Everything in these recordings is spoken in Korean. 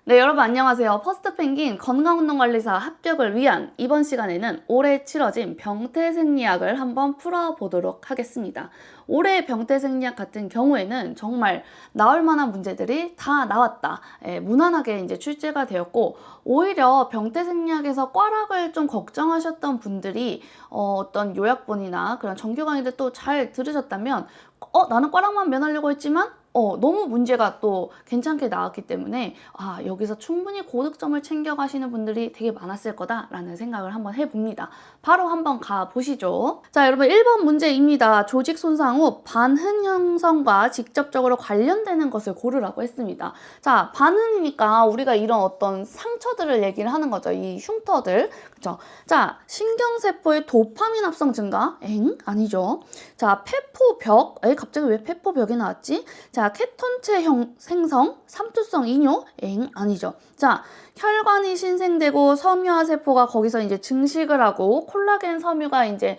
네, 여러분 안녕하세요. 퍼스트펭귄 건강운동관리사 합격을 위한 이번 시간에는 올해 치러진 병태생리학을 한번 풀어보도록 하겠습니다. 올해 병태생리학 같은 경우에는 정말 나올 만한 문제들이 다 나왔다. 무난하게 이제 출제가 되었고, 오히려 병태생리학에서 꽈락을 좀 걱정하셨던 분들이 어떤 요약본이나 그런 정규 강의를 또 잘 들으셨다면 나는 꽈락만 면하려고 했지만 너무 문제가 또 괜찮게 나왔기 때문에 여기서 충분히 고득점을 챙겨가시는 분들이 되게 많았을 거다라는 생각을 한번 해봅니다. 바로 한번 가보시죠. 자, 여러분 1번 문제입니다. 조직 손상 후 반흔 형성과 직접적으로 관련되는 것을 고르라고 했습니다. 자, 반흔이니까 우리가 이런 어떤 상처들을 얘기를 하는 거죠. 이 흉터들. 그쵸? 자, 신경세포의 도파민 합성 증가? 아니죠. 자, 페포벽? 갑자기 왜 페포벽이 나왔지? 자, 케톤체 생성, 삼투성 이뇨? 아니죠. 자, 혈관이 신생되고 섬유화 세포가 거기서 이제 증식을 하고 콜라겐 섬유가 이제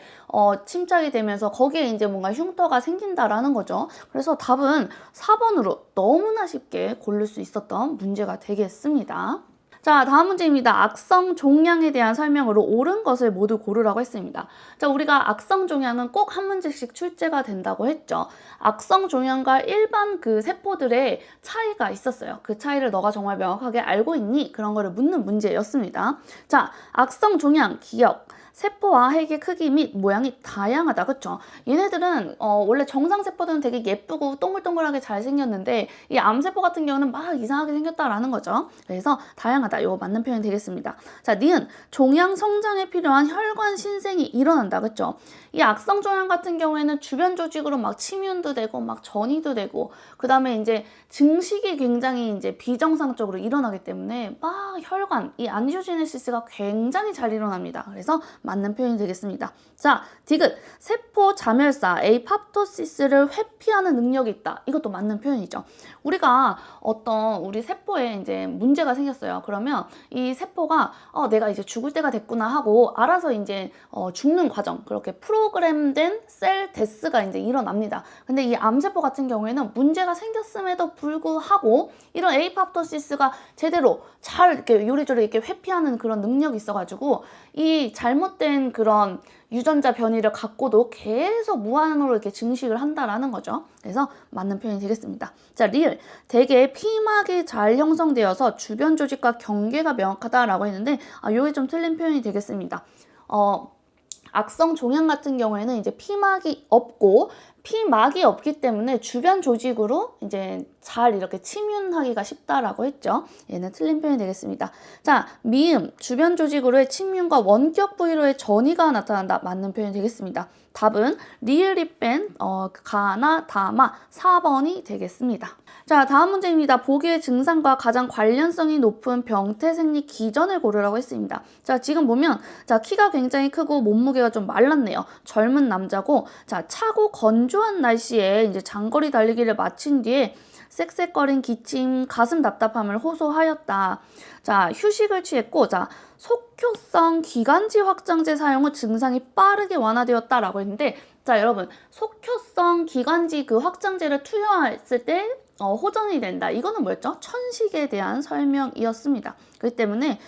침착이 되면서 거기에 이제 뭔가 흉터가 생긴다라는 거죠. 그래서 답은 4번으로 너무나 쉽게 고를 수 있었던 문제가 되겠습니다. 자, 다음 문제입니다. 악성 종양에 대한 설명으로 옳은 것을 모두 고르라고 했습니다. 자, 우리가 악성 종양은 꼭 한 문제씩 출제가 된다고 했죠. 악성 종양과 일반 그 세포들의 차이가 있었어요. 그 차이를 너가 정말 명확하게 알고 있니? 그런 거를 묻는 문제였습니다. 자, 악성 종양 기억. 세포와 핵의 크기 및 모양이 다양하다. 그쵸? 얘네들은 원래 정상 세포들은 되게 예쁘고 동글동글하게 잘 생겼는데 이 암세포 같은 경우는 막 이상하게 생겼다라는 거죠. 그래서 다양하다. 이거 맞는 표현이 되겠습니다. 자, 니은 종양 성장에 필요한 혈관 신생이 일어난다. 그쵸? 이 악성 종양 같은 경우에는 주변 조직으로 막 침윤도 되고 막 전이도 되고 그 다음에 이제 증식이 굉장히 이제 비정상적으로 일어나기 때문에 막 혈관, 이 안지오제네시스가 굉장히 잘 일어납니다. 그래서 맞는 표현이 되겠습니다. 자, 디귿 세포 자멸사 에이팝토시스를 회피하는 능력이 있다. 이것도 맞는 표현이죠. 우리가 우리 세포에 이제 문제가 생겼어요. 그러면 이 세포가 내가 이제 죽을 때가 됐구나 하고 알아서 이제 죽는 과정, 그렇게 프로그램된 셀 데스가 이제 일어납니다. 근데 이 암세포 같은 경우에는 문제가 생겼음에도 불구하고 이런 에이팝토시스가 제대로 잘 이렇게 요리조리 이렇게 회피하는 그런 능력이 있어가지고 이 잘못된 그런 유전자 변이를 갖고도 계속 무한으로 이렇게 증식을 한다라는 거죠. 그래서 맞는 표현이 되겠습니다. 자, 리을. 대개 피막이 잘 형성되어서 주변 조직과 경계가 명확하다라고 했는데 요게 좀 틀린 표현이 되겠습니다. 악성 종양 같은 경우에는 이제 피막이 없기 때문에 주변 조직으로 이제 잘 이렇게 침윤하기가 쉽다라고 했죠. 얘는 틀린 표현이 되겠습니다. 자, 미음 주변 조직으로의 침윤과 원격 부위로의 전이가 나타난다. 맞는 표현이 되겠습니다. 답은 리을이 뺀 가나 다마 4번이 되겠습니다. 자, 다음 문제입니다. 보기의 증상과 가장 관련성이 높은 병태생리 기전을 고르라고 했습니다. 자, 지금 보면 키가 굉장히 크고 몸무게가 좀 말랐네요. 젊은 남자고 차고 건조한 날씨에 이제 장거리 달리기를 마친 뒤에 쌕쌕거린 기침, 가슴 답답함을 호소하였다. 자, 휴식을 취했고 속효성 기관지 확장제 사용 후 증상이 빠르게 완화되었다라고 했는데 여러분 속효성 기관지 그 확장제를 투여했을 때 호전이 된다. 이거는 뭐였죠? 천식에 대한 설명이었습니다. 그렇기 때문에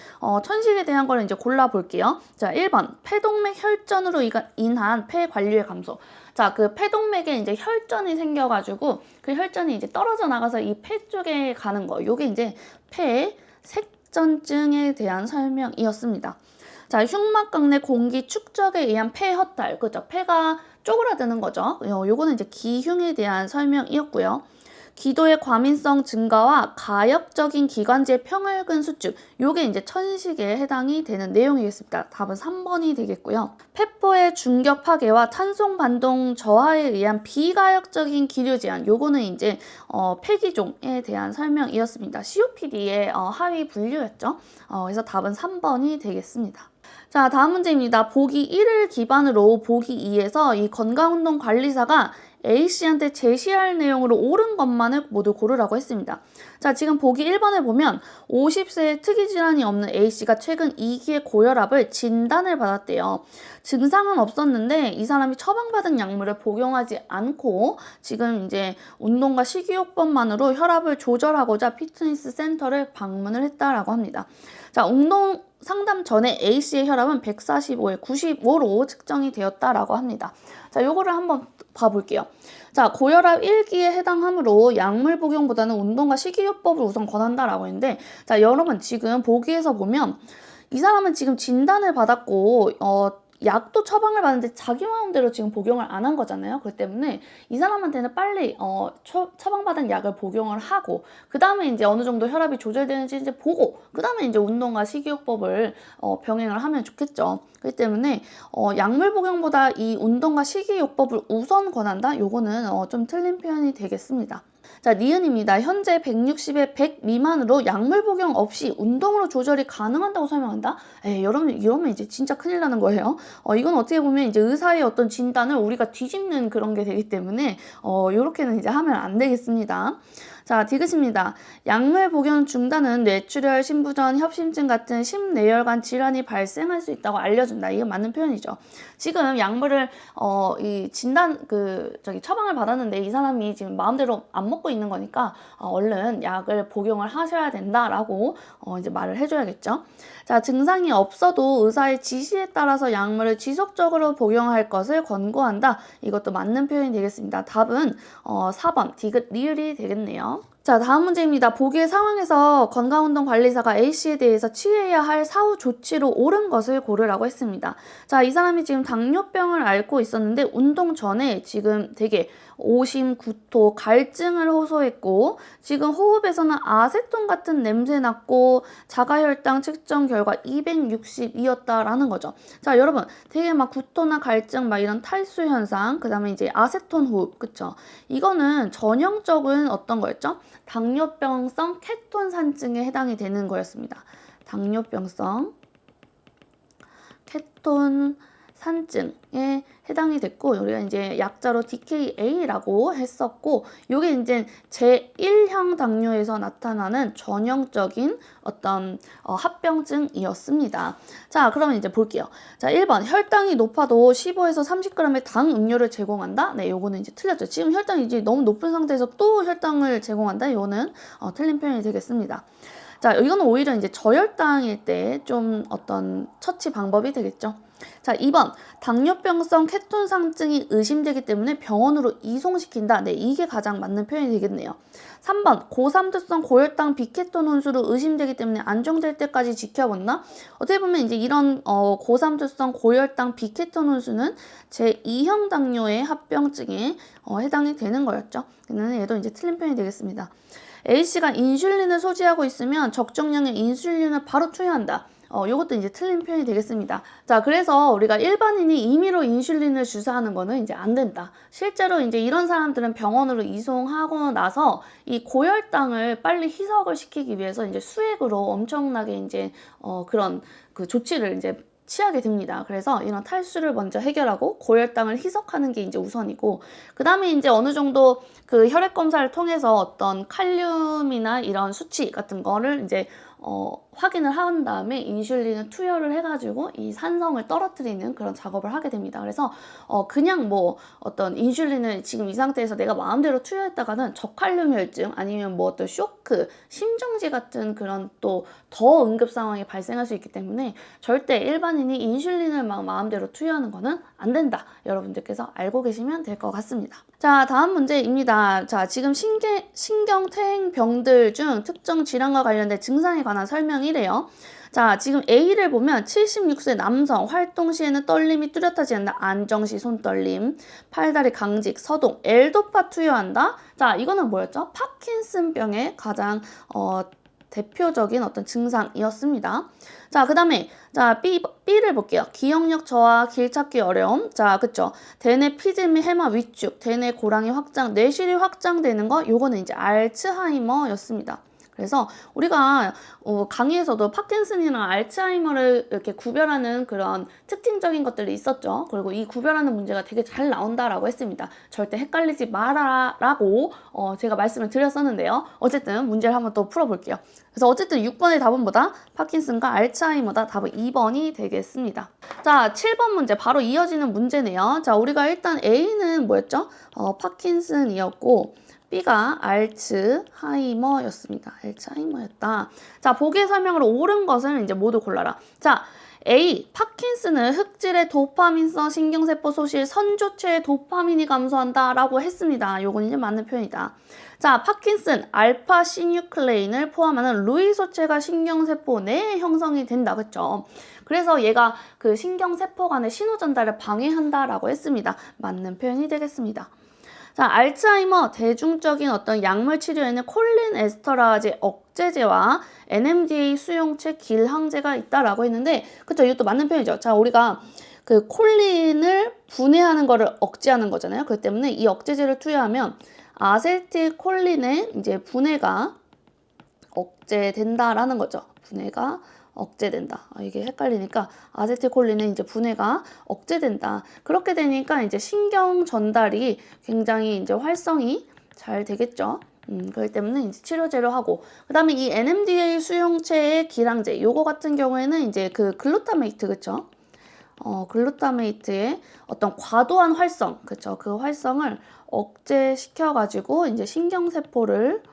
천식에 대한 걸 이제 골라볼게요. 자, 1번 폐동맥 혈전으로 인한 폐 관리의 감소. 자, 그 폐동맥에 이제 혈전이 생겨가지고 그 혈전이 이제 떨어져 나가서 이 폐 쪽에 가는 거. 요게 이제 폐 색전증에 대한 설명이었습니다. 자, 흉막각 내 공기 축적에 의한 폐 허탈. 그죠? 폐가 쪼그라드는 거죠. 요거는 이제 기흉에 대한 설명이었고요. 기도의 과민성 증가와 가역적인 기관지의 평활근 수축, 요게 이제 천식에 해당이 되는 내용이겠습니다. 답은 3번이 되겠고요. 폐포의 중격 파괴와 탄송 반동 저하에 의한 비가역적인 기류 제한, 요거는 이제 폐기종에 대한 설명이었습니다. COPD의 하위 분류였죠. 그래서 답은 3번이 되겠습니다. 자, 다음 문제입니다. 보기 1을 기반으로 보기 2에서 이 건강운동관리사가 A씨한테 제시할 내용으로 옳은 것만을 모두 고르라고 했습니다. 자, 지금 보기 1번에 보면 50세에 특이 질환이 없는 A씨가 최근 2기의 고혈압을 진단을 받았대요. 증상은 없었는데 이 사람이 처방받은 약물을 복용하지 않고 지금 이제 운동과 식이요법만으로 혈압을 조절하고자 피트니스 센터를 방문을 했다라고 합니다. 자, 운동 상담 전에 A씨의 혈압은 145에 95로 측정이 되었다라고 합니다. 자, 요거를 한번 봐볼게요. 자, 고혈압 1기에 해당하므로 약물 복용보다는 운동과 식이요법을 우선 권한다라고 했는데, 자, 여러분 지금 보기에서 보면 이 사람은 지금 진단을 받았고 약도 처방을 받는데 자기 마음대로 지금 복용을 안 한 거잖아요. 그렇기 때문에 이 사람한테는 빨리 처방받은 약을 복용을 하고 그 다음에 이제 어느 정도 혈압이 조절되는지 이제 보고 그 다음에 이제 운동과 식이요법을 병행을 하면 좋겠죠. 그렇기 때문에 약물 복용보다 이 운동과 식이요법을 우선 권한다? 요거는 좀 틀린 표현이 되겠습니다. 자, 니은입니다. 현재 160에 100 미만으로 약물 복용 없이 운동으로 조절이 가능하다고 설명한다? 여러분, 이러면 이제 진짜 큰일 나는 거예요. 이건 어떻게 보면 이제 의사의 어떤 진단을 우리가 뒤집는 그런 게 되기 때문에, 요렇게는 이제 하면 안 되겠습니다. 자, 디귿입니다. 약물 복용 중단은 뇌출혈, 심부전, 협심증 같은 심내혈관 질환이 발생할 수 있다고 알려준다. 이게 맞는 표현이죠. 지금 약물을 이 진단 처방을 받았는데 이 사람이 지금 마음대로 안 먹고 있는 거니까 얼른 약을 복용을 하셔야 된다라고 이제 말을 해줘야겠죠. 자, 증상이 없어도 의사의 지시에 따라서 약물을 지속적으로 복용할 것을 권고한다. 이것도 맞는 표현이 되겠습니다. 답은 4번 디귿 리을이 되겠네요. 자, 다음 문제입니다. 보기의 상황에서 건강운동관리사가 A씨에 대해서 취해야 할 사후 조치로 옳은 것을 고르라고 했습니다. 자, 이 사람이 지금 당뇨병을 앓고 있었는데 운동 전에 지금 되게 오심, 구토, 갈증을 호소했고 지금 호흡에서는 아세톤 같은 냄새 났고 자가혈당 측정 결과 260이었다라는 거죠. 자, 여러분 되게 막 구토나 갈증 막 이런 탈수 현상, 그 다음에 이제 아세톤 호흡, 그쵸? 이거는 전형적인 어떤 거였죠? 당뇨병성 케톤산증에 해당이 되는 거였습니다. 당뇨병성 케톤산증에 해당이 됐고 우리가 이제 약자로 DKA라고 했었고 요게 이제 제1형 당뇨에서 나타나는 전형적인 어떤 합병증이었습니다. 자, 그러면 이제 볼게요. 자, 1번 혈당이 높아도 15에서 30g의 당 음료를 제공한다? 네, 요거는 이제 틀렸죠. 지금 혈당이 이제 너무 높은 상태에서 또 혈당을 제공한다? 요거는 틀린 표현이 되겠습니다. 자, 이거는 오히려 이제 저혈당일 때 좀 어떤 처치 방법이 되겠죠. 자, 2번 당뇨병성 케톤상증이 의심되기 때문에 병원으로 이송시킨다. 네, 이게 가장 맞는 표현이 되겠네요. 3번 고삼투성 고혈당 비케톤 혼수로 의심되기 때문에 안정될 때까지 지켜본다. 어떻게 보면 이제 이런 고삼투성 고혈당 비케톤 혼수는 제2형 당뇨의 합병증에 해당이 되는 거였죠. 그러면 얘도 이제 틀린 표현이 되겠습니다. A씨가 인슐린을 소지하고 있으면 적정량의 인슐린을 바로 투여한다. 요것도 이제 틀린 표현이 되겠습니다. 자, 그래서 우리가 일반인이 임의로 인슐린을 주사하는 거는 이제 안 된다. 실제로 이제 이런 사람들은 병원으로 이송하고 나서 이 고혈당을 빨리 희석을 시키기 위해서 이제 수액으로 엄청나게 이제 그런 그 조치를 이제 취하게 됩니다. 그래서 이런 탈수를 먼저 해결하고 고혈당을 희석하는 게 이제 우선이고, 그 다음에 이제 어느 정도 그 혈액 검사를 통해서 어떤 칼륨이나 이런 수치 같은 거를 이제 확인을 한 다음에 인슐린을 투여를 해가지고 이 산성을 떨어뜨리는 그런 작업을 하게 됩니다. 그래서 그냥 뭐 어떤 인슐린을 지금 이 상태에서 내가 마음대로 투여했다가는 저칼륨 혈증 아니면 뭐 어떤 쇼크, 심정지 같은 그런 또 더 응급 상황이 발생할 수 있기 때문에 절대 일반인이 인슐린을 막 마음대로 투여하는 거는 안 된다. 여러분들께서 알고 계시면 될 것 같습니다. 자, 다음 문제입니다. 자, 지금 신경퇴행병들 중 특정 질환과 관련된 증상에 관한 설명이래요. 자, 지금 A를 보면 76세 남성, 활동 시에는 떨림이 뚜렷하지 않는다. 안정시 손떨림, 팔다리 강직, 서동, L도파 투여한다. 자, 이거는 뭐였죠? 파킨슨병의 가장 대표적인 어떤 증상이었습니다. 자, 그 다음에 자, B를 볼게요. 기억력 저하, 길찾기 어려움. 자, 그쵸. 대뇌 피질 및 해마 위축, 대뇌 고랑이 확장, 뇌실이 확장되는 거, 요거는 이제 알츠하이머였습니다. 그래서 우리가 강의에서도 파킨슨이랑 알츠하이머를 이렇게 구별하는 그런 특징적인 것들이 있었죠. 그리고 이 구별하는 문제가 되게 잘 나온다라고 했습니다. 절대 헷갈리지 마라라고 제가 말씀을 드렸었는데요. 어쨌든 문제를 한번 또 풀어볼게요. 그래서 어쨌든 6번의 답은 뭐다? 파킨슨과 알츠하이머다. 답은 2번이 되겠습니다. 자, 7번 문제 바로 이어지는 문제네요. 자, 우리가 일단 A는 뭐였죠? 파킨슨이었고 B가 알츠하이머였습니다. 알츠하이머였다. 자, 보기 설명으로 옳은 것을 이제 모두 골라라. 자, A. 파킨슨은 흑질의 도파민성 신경세포 소실 선조체의 도파민이 감소한다 라고 했습니다. 요건 이제 맞는 표현이다. 자, 파킨슨 알파 시뉴클레인을 포함하는 루이소체가 신경세포 내에 형성이 된다. 그쵸? 그래서 얘가 그 신경세포 간의 신호 전달을 방해한다라고 했습니다. 맞는 표현이 되겠습니다. 자, 알츠하이머 대중적인 어떤 약물 치료에는 콜린 에스터라제 억제제와 NMDA 수용체 길항제가 있다라고 했는데, 그쵸? 이것도 맞는 표현이죠. 자, 우리가 그 콜린을 분해하는 거를 억제하는 거잖아요. 그렇기 때문에 이 억제제를 투여하면 아세틸콜린의 이제 분해가 억제된다라는 거죠. 분해가 억제된다. 이게 헷갈리니까 아세틸콜린의 이제 분해가 억제된다. 그렇게 되니까 이제 신경 전달이 굉장히 이제 활성이 잘 되겠죠. 그렇기 때문에 이제 치료제로 하고, 그 다음에 이 NMDA 수용체의 길항제, 요거 같은 경우에는 이제 그 글루타메이트, 그쵸? 글루타메이트의 어떤 과도한 활성, 그쵸? 그 활성을 억제시켜가지고 이제 신경세포를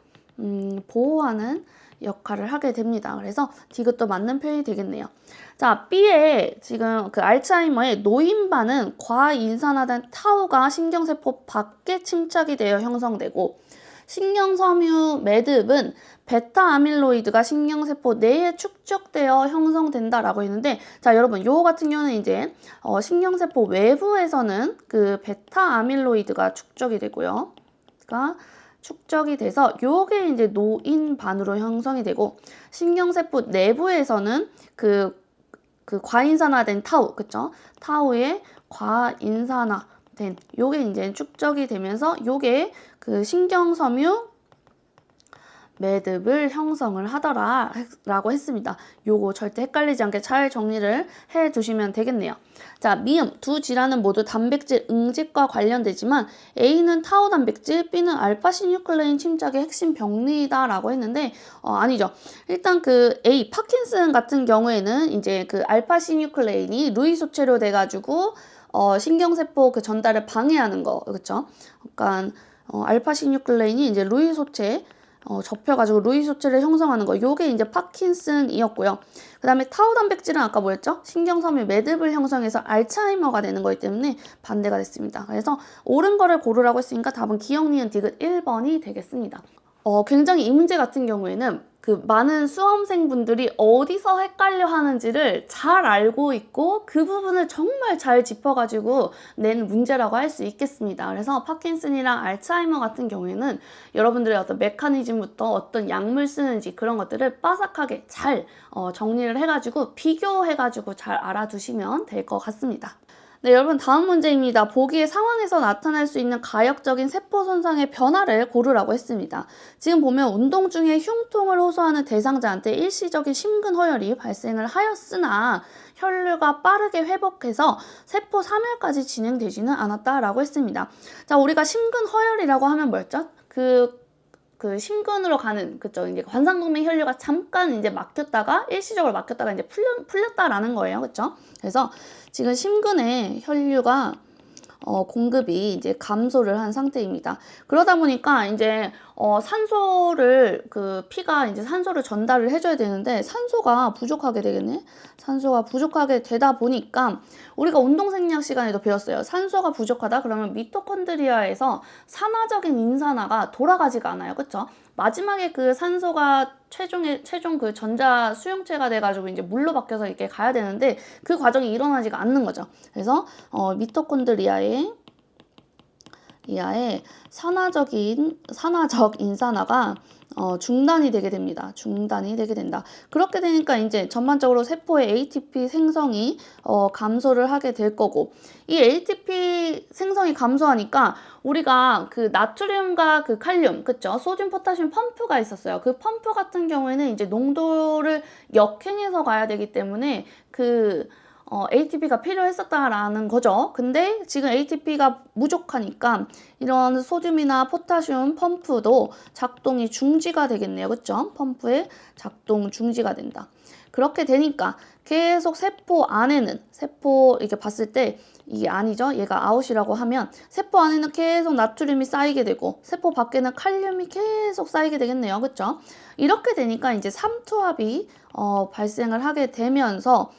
보호하는 역할을 하게 됩니다. 그래서 이것도 맞는 표현이 되겠네요. 자, B의 지금 그 알츠하이머의 노인반은 과인산화된 타우가 신경세포 밖에 침착이 되어 형성되고, 신경섬유 매듭은 베타 아밀로이드가 신경세포 내에 축적되어 형성된다라고 했는데, 자, 여러분, 요거 같은 경우는 이제 신경세포 외부에서는 그 베타 아밀로이드가 축적이 되고요. 그러니까 축적이 돼서 요게 이제 노인반으로 형성이 되고, 신경세포 내부에서는 그 과인산화된 타우, 그쵸? 타우의 과인산화된 요게 이제 축적이 되면서 요게 그 신경섬유 매듭을 형성을 하더라 라고 했습니다. 요거 절대 헷갈리지 않게 잘 정리를 해 두시면 되겠네요. 자, 미음 두 질환은 모두 단백질 응집과 관련되지만 A는 타우 단백질, B는 알파 시뉴클레인 침착의 핵심 병리이다 라고 했는데 아니죠. 일단 그 A 파킨슨 같은 경우에는 이제 그 알파 시뉴클레인이 루이소체로 돼가지고 신경세포 그 전달을 방해하는 거, 그렇죠? 그러니까 알파 시뉴클레인이 이제 루이소체 접혀가지고 루이소체를 형성하는 거, 요게 이제 파킨슨이었고요. 그 다음에 타우 단백질은 아까 뭐였죠? 신경섬유 매듭을 형성해서 알츠하이머가 되는 거기 때문에 반대가 됐습니다. 그래서 옳은 거를 고르라고 했으니까 답은 기억, 니은, 디귿 1번이 되겠습니다. 굉장히 이 문제 같은 경우에는 그 많은 수험생분들이 어디서 헷갈려 하는지를 잘 알고 있고 그 부분을 정말 잘 짚어가지고 낸 문제라고 할 수 있겠습니다. 그래서 파킨슨이랑 알츠하이머 같은 경우에는 여러분들의 어떤 메커니즘부터 어떤 약물 쓰는지 그런 것들을 빠삭하게 잘 정리를 해가지고 비교해가지고 잘 알아두시면 될 것 같습니다. 네, 여러분 다음 문제입니다. 보기의 상황에서 나타날 수 있는 가역적인 세포 손상의 변화를 고르라고 했습니다. 지금 보면 운동 중에 흉통을 호소하는 대상자한테 일시적인 심근허혈이 발생을 하였으나 혈류가 빠르게 회복해서 세포 사멸까지 진행되지는 않았다라고 했습니다. 자, 우리가 심근허혈이라고 하면 뭐였죠? 그 심근으로 가는, 그쵸? 이제 관상동맥 혈류가 잠깐 이제 막혔다가 일시적으로 막혔다가 이제 풀렸다라는 거예요. 그쵸? 그래서 지금 심근의 혈류가 공급이 이제 감소를 한 상태입니다. 그러다 보니까 이제 산소를 피가 이제 산소를 전달을 해줘야 되는데 산소가 부족하게 되겠네. 산소가 부족하게 되다 보니까 우리가 운동생리학 시간에도 배웠어요. 산소가 부족하다 그러면 미토콘드리아에서 산화적인 인산화가 돌아가지가 않아요. 그쵸? 마지막에 그 산소가 최종 그 전자 수용체가 돼가지고 이제 물로 바뀌어서 이렇게 가야 되는데 그 과정이 일어나지가 않는 거죠. 그래서 미토콘드리아의 이하의 산화적 인산화가 중단이 되게 됩니다. 중단이 되게 된다. 그렇게 되니까 이제 전반적으로 세포의 ATP 생성이 감소를 하게 될 거고, 이 ATP 생성이 감소하니까 우리가 그 나트륨과 그 칼륨, 그쵸? 소듐, 포타슘 펌프가 있었어요. 그 펌프 같은 경우에는 이제 농도를 역행해서 가야 되기 때문에 ATP가 필요했었다라는 거죠. 근데 지금 ATP가 부족하니까 이런 소듐이나 포타슘 펌프도 작동이 중지가 되겠네요. 그쵸? 펌프의 작동 중지가 된다. 그렇게 되니까 계속 세포 안에는, 세포 이렇게 봤을 때 이게 아니죠. 얘가 아웃이라고 하면 세포 안에는 계속 나트륨이 쌓이게 되고 세포 밖에는 칼륨이 계속 쌓이게 되겠네요. 그쵸? 이렇게 되니까 이제 삼투압이 발생을 하게 되면서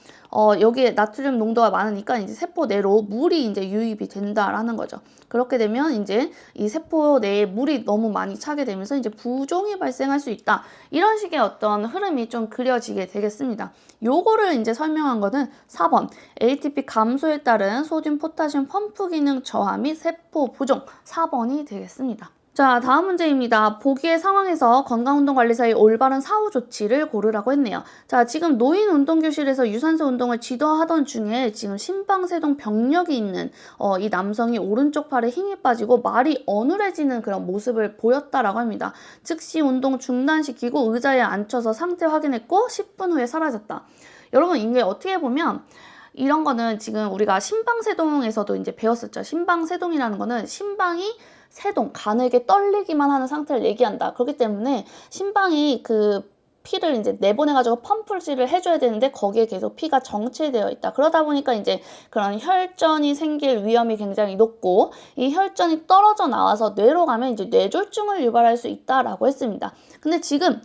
여기에 나트륨 농도가 많으니까 이제 세포 내로 물이 이제 유입이 된다라는 거죠. 그렇게 되면 이제 이 세포 내에 물이 너무 많이 차게 되면서 이제 부종이 발생할 수 있다. 이런 식의 어떤 흐름이 좀 그려지게 되겠습니다. 요거를 이제 설명한 거는 4번 ATP 감소에 따른 소듐 포타슘 펌프 기능 저하 및 세포 부종 4번이 되겠습니다. 자, 다음 문제입니다. 보기의 상황에서 건강운동관리사의 올바른 사후 조치를 고르라고 했네요. 자, 지금 노인 운동교실에서 유산소 운동을 지도하던 중에 지금 심방세동 병력이 있는 이 남성이 오른쪽 팔에 힘이 빠지고 말이 어눌해지는 그런 모습을 보였다라고 합니다. 즉시 운동 중단시키고 의자에 앉혀서 상태 확인했고 10분 후에 사라졌다. 여러분, 이게 어떻게 보면 이런 거는 지금 우리가 심방세동에서도 이제 배웠었죠. 심방세동이라는 거는 심방이 세동, 가늘게 떨리기만 하는 상태를 얘기한다. 그렇기 때문에 심방이 그 피를 이제 내보내가지고 펌프질을 해줘야 되는데 거기에 계속 피가 정체되어 있다. 그러다 보니까 이제 그런 혈전이 생길 위험이 굉장히 높고 이 혈전이 떨어져 나와서 뇌로 가면 이제 뇌졸중을 유발할 수 있다라고 했습니다. 근데 지금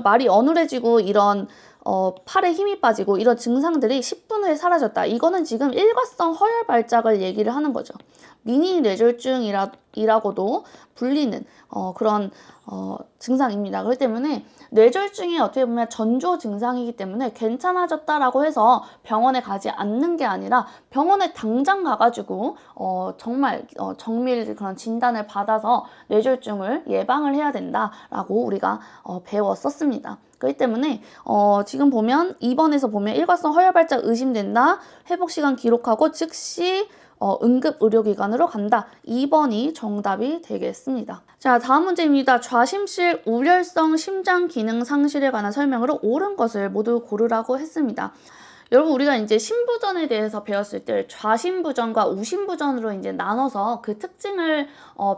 말이 어눌해지고 이런 팔에 힘이 빠지고 이런 증상들이 10분 후에 사라졌다. 이거는 지금 일과성 허혈 발작을 얘기를 하는 거죠. 미니 뇌졸중이라고도 불리는 그런 증상입니다. 그렇기 때문에 뇌졸중이 어떻게 보면 전조 증상이기 때문에 괜찮아졌다라고 해서 병원에 가지 않는 게 아니라 병원에 당장 가가지고 정말 정밀 그런 진단을 받아서 뇌졸중을 예방을 해야 된다라고 우리가 배웠었습니다. 그렇기 때문에 지금 보면 2번에서 보면 일과성 허혈 발작 의심된다. 회복 시간 기록하고 즉시 응급 의료기관으로 간다. 2번이 정답이 되겠습니다. 자, 다음 문제입니다. 좌심실 우렬성 심장 기능 상실에 관한 설명으로 옳은 것을 모두 고르라고 했습니다. 여러분, 우리가 이제 심부전에 대해서 배웠을 때 좌심부전과 우심부전으로 이제 나눠서 그 특징을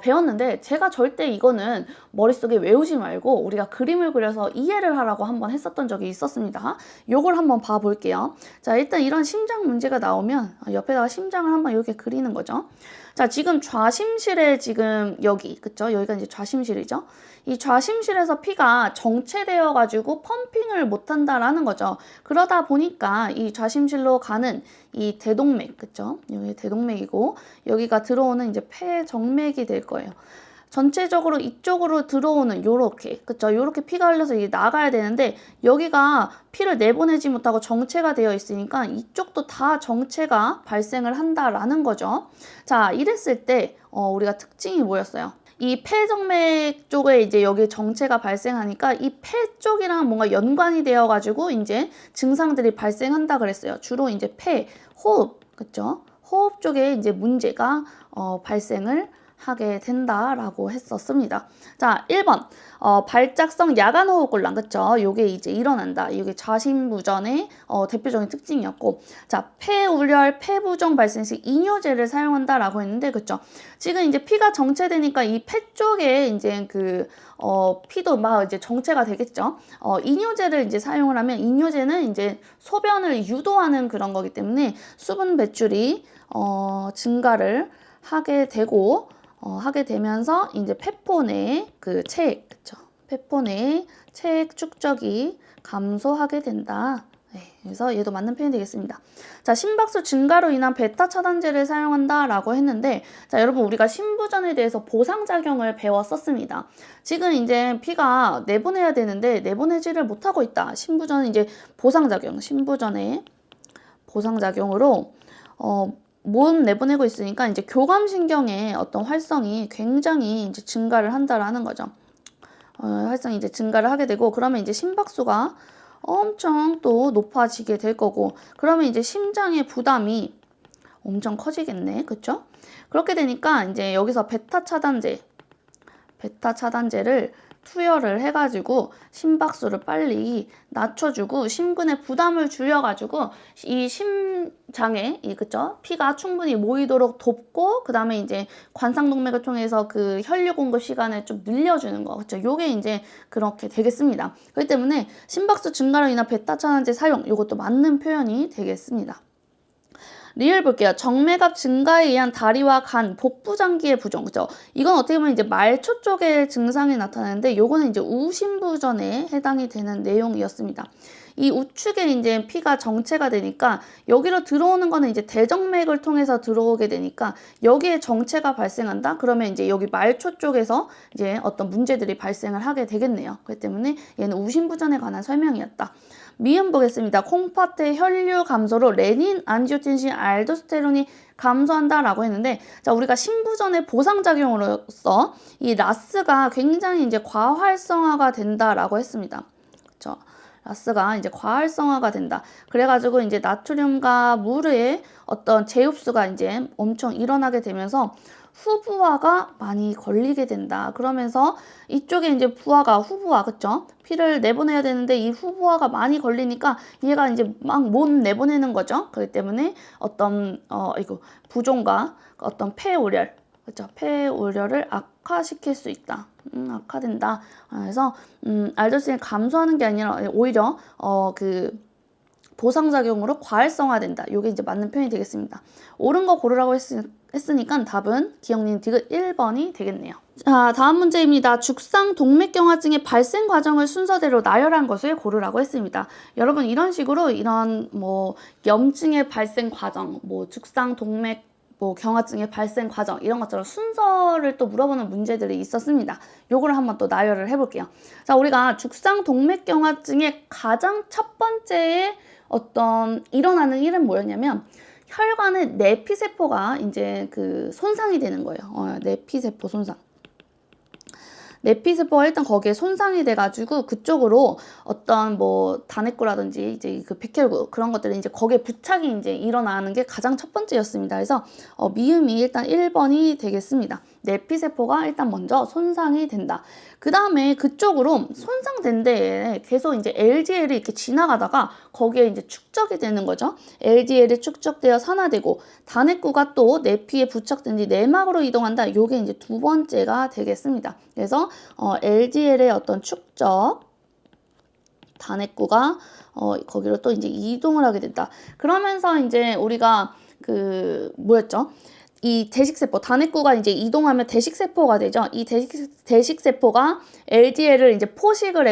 배웠는데 제가 절대 이거는 머릿속에 외우지 말고 우리가 그림을 그려서 이해를 하라고 한번 했었던 적이 있었습니다. 요걸 한번 봐볼게요. 자, 일단 이런 심장 문제가 나오면 옆에다가 심장을 한번 이렇게 그리는 거죠. 자, 지금 좌심실에 지금 그쵸? 여기가 이제 좌심실이죠. 이 좌심실에서 피가 정체되어 가지고 펌핑을 못 한다라는 거죠. 그러다 보니까 이 좌심실로 가는 이 대동맥, 그쵸? 여기 대동맥이고 여기가 들어오는 이제 폐정맥이 될 거예요. 전체적으로 이쪽으로 들어오는 요렇게, 그쵸? 요렇게 피가 흘러서 이게 나가야 되는데 여기가 피를 내보내지 못하고 정체가 되어 있으니까 이쪽도 다 정체가 발생을 한다라는 거죠. 자, 이랬을 때 우리가 특징이 뭐였어요? 이 폐정맥 쪽에 이제 여기 정체가 발생하니까 이 폐 쪽이랑 뭔가 연관이 되어 가지고 이제 증상들이 발생한다 그랬어요. 주로 이제 폐, 호흡, 그쵸? 호흡 쪽에 이제 문제가 발생을 하게 된다라고 했었습니다. 자, 1번 발작성 야간 호흡곤란, 그쵸? 요게 이제 일어난다. 이게 좌심부전의 대표적인 특징이었고, 자, 폐우렬, 폐부종 발생 시 이뇨제를 사용한다라고 했는데, 그쵸? 지금 이제 피가 정체되니까 이 폐 쪽에 이제 피도 막 이제 정체가 되겠죠. 이뇨제를 이제 사용을 하면 이뇨제는 이제 소변을 유도하는 그런 거기 때문에 수분 배출이 증가를 하게 되면서 이제 폐포 내의 그 체액, 그쵸? 폐포 내의 체액 축적이 감소하게 된다. 네, 그래서 얘도 맞는 표현이 되겠습니다. 자, 심박수 증가로 인한 베타 차단제를 사용한다라고 했는데, 자, 여러분 우리가 심부전에 대해서 보상작용을 배웠었습니다. 지금 이제 피가 내보내야 되는데 내보내지를 못하고 있다. 심부전은 이제 보상작용, 심부전의 보상작용으로 못 내보내고 있으니까 이제 교감신경의 어떤 활성이 굉장히 이제 증가를 한다라는 거죠. 활성이 이제 증가를 하게 되고, 그러면 이제 심박수가 엄청 또 높아지게 될 거고, 그러면 이제 심장의 부담이 엄청 커지겠네. 그쵸? 그렇게 되니까 이제 여기서 베타 차단제를 투여를 해가지고 심박수를 빨리 낮춰주고 심근의 부담을 줄여가지고 이 심장에 그쵸? 피가 충분히 모이도록 돕고, 그 다음에 이제 관상동맥을 통해서 그 혈류 공급 시간을 좀 늘려주는 거. 그쵸? 요게 이제 그렇게 되겠습니다. 그렇기 때문에 심박수 증가로 인한 베타 차단제 사용, 요것도 맞는 표현이 되겠습니다. 리을 볼게요. 정맥압 증가에 의한 다리와 간, 복부 장기의 부종. 그죠? 이건 어떻게 보면 이제 말초 쪽의 증상이 나타나는데, 요거는 이제 우심부전에 해당이 되는 내용이었습니다. 이 우측에 이제 피가 정체가 되니까 여기로 들어오는 거는 이제 대정맥을 통해서 들어오게 되니까 여기에 정체가 발생한다? 그러면 이제 여기 말초 쪽에서 이제 어떤 문제들이 발생을 하게 되겠네요. 그렇기 때문에 얘는 우심부전에 관한 설명이었다. 미음 보겠습니다. 콩팥의 혈류 감소로 레닌, 안지오텐신, 알도스테론이 감소한다라고 했는데, 자, 우리가 심부전의 보상작용으로서 이 라스가 굉장히 이제 과활성화가 된다라고 했습니다. 그렇죠? 라스가 이제 과활성화가 된다. 그래가지고 이제 나트륨과 물의 어떤 재흡수가 이제 엄청 일어나게 되면서 후부화가 많이 걸리게 된다. 그러면서 이쪽에 이제 후부화, 그쵸? 피를 내보내야 되는데 이 후부화가 많이 걸리니까 얘가 이제 막 못 내보내는 거죠. 그렇기 때문에 어떤, 부종과 어떤 폐우열, 그쵸? 폐우열을 악화시킬 수 있다. 악화된다. 그래서, 알도스테론이 감소하는 게 아니라 오히려, 보상작용으로 과활성화된다. 이게 이제 맞는 표현이 되겠습니다. 옳은 거 고르라고 했으니까 답은 기억님 디귿 1번이 되겠네요. 자, 다음 문제입니다. 죽상 동맥경화증의 발생 과정을 순서대로 나열한 것을 고르라고 했습니다. 여러분, 이런 식으로 이런 염증의 발생 과정, 죽상 동맥 경화증의 발생 과정, 이런 것처럼 순서를 또 물어보는 문제들이 있었습니다. 요거를 한번 또 나열을 해볼게요. 자, 우리가 죽상 동맥경화증의 가장 첫 번째에 일어나는 일은 뭐였냐면, 혈관의 내피세포가 이제 손상이 되는 거예요. 내피세포 손상. 내피세포가 일단 거기에 손상이 돼가지고 그쪽으로 어떤 단핵구라든지 이제 백혈구 그런 것들이 이제 거기에 부착이 이제 일어나는 게 가장 첫 번째였습니다. 그래서 미음이 일단 1번이 되겠습니다. 내피세포가 일단 먼저 손상이 된다. 그 다음에 그쪽으로 손상된 데에 계속 이제 LDL이 이렇게 지나가다가 거기에 이제 축적이 되는 거죠. LDL이 축적되어 산화되고 단핵구가 또 내피에 부착된 뒤 내막으로 이동한다. 요게 이제 두 번째가 되겠습니다. 그래서 LDL의 어떤 축적, 단핵구가 거기로 또 이제 이동을 하게 된다. 그러면서 이제 우리가 뭐였죠? 이 대식세포, 단핵구가 이제 이동하면 대식세포가 되죠. 이 대식세포가 LDL을 이제 포식을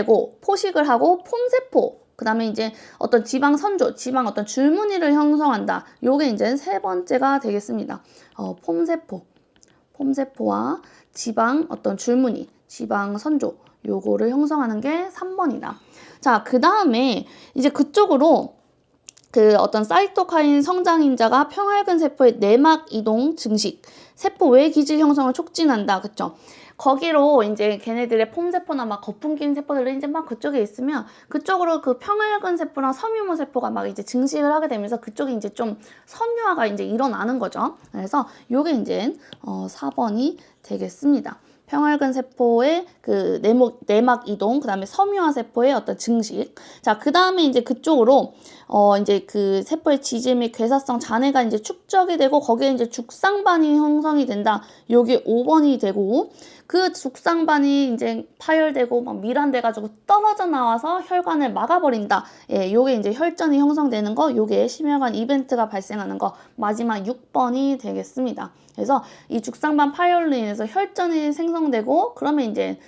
하고 폼세포, 그 다음에 이제 어떤 지방 선조, 지방 어떤 줄무늬를 형성한다. 요게 이제 세 번째가 되겠습니다. 폼세포와 지방 어떤 줄무늬, 지방 선조, 요거를 형성하는 게 3번이다. 자, 그 다음에 이제 그쪽으로 어떤 사이토카인 성장인자가 평활근 세포의 내막 이동 증식, 세포 외 기질 형성을 촉진한다. 그쵸? 거기로 이제 걔네들의 폼세포나 막 거품 낀 세포들이 이제 막 그쪽에 있으면 그쪽으로 그 평활근 세포나 섬유모 세포가 막 이제 증식을 하게 되면서 그쪽이 이제 좀 섬유화가 이제 일어나는 거죠. 그래서 요게 이제 4번이 되겠습니다. 평활근 세포의 내막 이동, 그 다음에 섬유화 세포의 어떤 증식. 자, 그 다음에 이제 그쪽으로, 이제 그 세포의 지질 및 괴사성 잔해가 이제 축적이 되고, 거기에 이제 죽상반이 형성이 된다. 요게 5번이 되고, 그 죽상반이 이제 파열되고 막 밀환돼가지고 떨어져 나와서 혈관을 막아버린다. 예, 요게 이제 혈전이 형성되는 거, 요게 심혈관 이벤트가 발생하는 거, 마지막 6번이 되겠습니다. 그래서 이 죽상반 파열로 인해서 혈전이 생성되고, 그러면 이제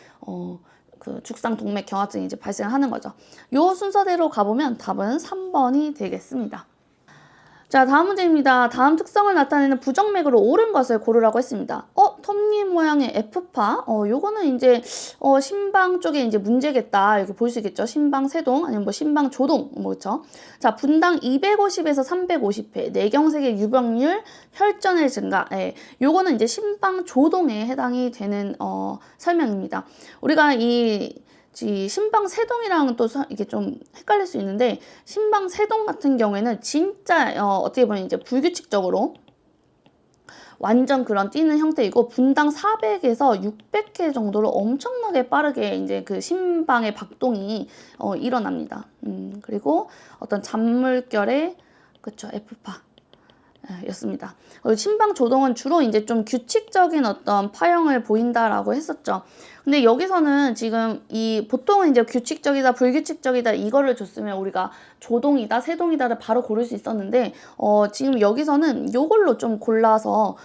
죽상 동맥 경화증이 이제 발생하는 거죠. 요 순서대로 가보면 답은 3번이 되겠습니다. 자, 다음 문제입니다. 다음 특성을 나타내는 부정맥으로 옳은 것을 고르라고 했습니다. 톱니 모양의 F파. 요거는 이제, 심방 쪽에 이제 문제겠다. 이렇게 볼 수 있겠죠. 심방 세동, 아니면 뭐 심방 조동, 그쵸. 자, 분당 250에서 350회, 뇌경색의 유병률, 혈전의 증가. 예, 요거는 이제 심방 조동에 해당이 되는, 설명입니다. 우리가 이 신방 세동이랑 또 이게 좀 헷갈릴 수 있는데, 신방 세동 같은 경우에는 진짜 어떻게 보면 이제 불규칙적으로 완전 그런 뛰는 형태이고, 분당 400에서 600회 정도로 엄청나게 빠르게 이제 그 심방의 박동이 일어납니다. 그리고 어떤 잔물결의 그쵸, F파 였습니다. 심방 조동은 주로 이제 좀 규칙적인 어떤 파형을 보인다라고 했었죠. 근데 여기서는 지금 이 보통은 이제 규칙적이다, 불규칙적이다 이거를 줬으면 우리가 조동이다, 세동이다를 바로 고를 수 있었는데, 지금 여기서는 요걸로 좀 골라서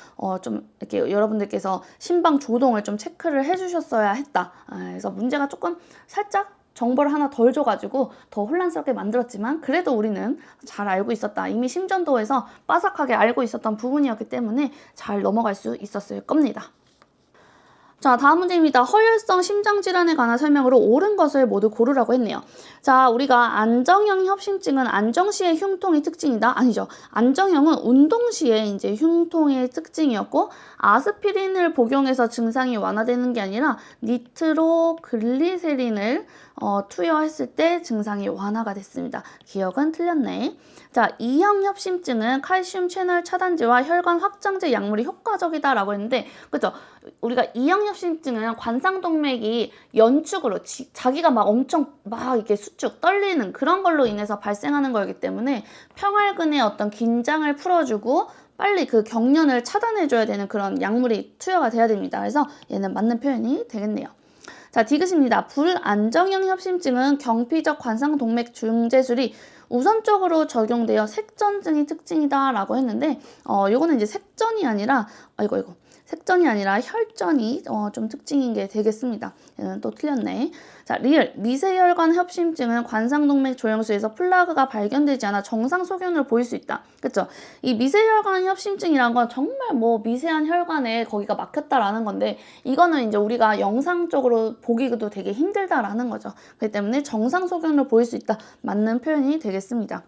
좀 이렇게 여러분들께서 심방 조동을 좀 체크를 해주셨어야 했다. 그래서 문제가 조금 살짝 정보를 하나 덜 줘가지고 더 혼란스럽게 만들었지만, 그래도 우리는 잘 알고 있었다. 이미 심전도에서 빠삭하게 알고 있었던 부분이었기 때문에 잘 넘어갈 수 있었을 겁니다. 자, 다음 문제입니다. 허혈성 심장질환에 관한 설명으로 옳은 것을 모두 고르라고 했네요. 자, 우리가 안정형 협심증은 안정시의 흉통이 특징이다? 아니죠. 안정형은 운동시에 이제 흉통의 특징이었고, 아스피린을 복용해서 증상이 완화되는 게 아니라 니트로글리세린을 투여했을 때 증상이 완화가 됐습니다. 기억은 틀렸네. 자, E형 협심증은 칼슘 채널 차단제와 혈관 확장제 약물이 효과적이다라고 했는데, 그죠? 우리가 E형 협심증은 관상동맥이 연축으로 자기가 막 엄청 막 이렇게 수축 떨리는 그런 걸로 인해서 발생하는 거기 때문에 평활근의 어떤 긴장을 풀어주고 빨리 그 경련을 차단해줘야 되는 그런 약물이 투여가 돼야 됩니다. 그래서 얘는 맞는 표현이 되겠네요. 자, 디귿입니다. 불안정형 협심증은 경피적 관상동맥 중재술이 우선적으로 적용되어 색전증이 특징이다 라고 했는데, 요거는 이제 색전이 아니라 색전이 아니라 혈전이 좀 특징인 게 되겠습니다. 얘는 또 틀렸네. 자, 리을. 미세혈관 협심증은 관상동맥 조영수에서 플라그가 발견되지 않아 정상 소견을 보일 수 있다. 그쵸? 이 미세혈관 협심증이란 건 정말 뭐 미세한 혈관에 거기가 막혔다라는 건데, 이거는 이제 우리가 영상적으로 보기도 되게 힘들다라는 거죠. 그렇기 때문에 정상 소견을 보일 수 있다. 맞는 표현이 되겠습니다.